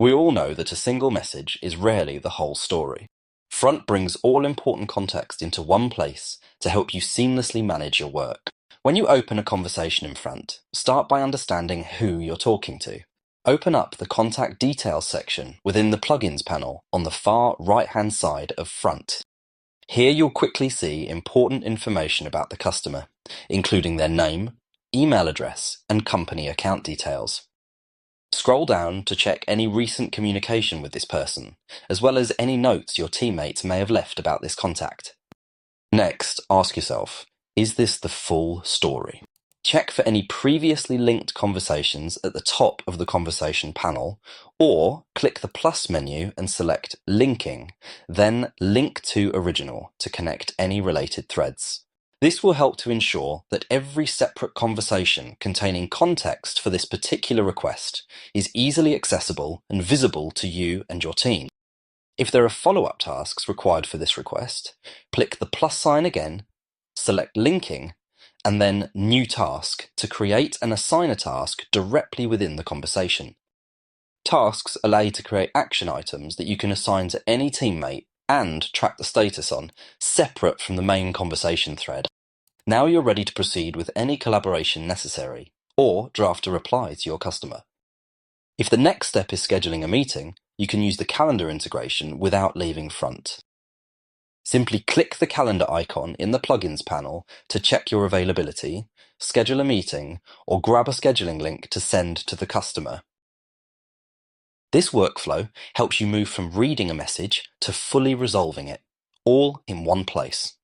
We all know that a single message is rarely the whole story. Front brings all important context into one place to help you seamlessly manage your work. When you open a conversation in Front, start by understanding who you're talking to. Open up the Contact Details section within the Plugins panel on the far right-hand side of Front. Here you'll quickly see important information about the customer, including their name, email address, and company account details. Scroll down to check any recent communication with this person, as well as any notes your teammates may have left about this contact. Next, ask yourself, is this the full story? Check for any previously linked conversations at the top of the conversation panel, or click the plus menu and select Linking, then Link to Original to connect any related threads. This will help to ensure that every separate conversation containing context for this particular request is easily accessible and visible to you and your team. If there are follow-up tasks required for this request, click the plus sign again, select Linking, and then New Task to create and assign a task directly within the conversation. Tasks allow you to create action items that you can assign to any teammate and track the status on, separate from the main conversation thread. Now you're ready to proceed with any collaboration necessary, or draft a reply to your customer. If the next step is scheduling a meeting, you can use the calendar integration without leaving Front. Simply click the calendar icon in the Plugins panel to check your availability, schedule a meeting, or grab a scheduling link to send to the customer. This workflow helps you move from reading a message to fully resolving it, all in one place.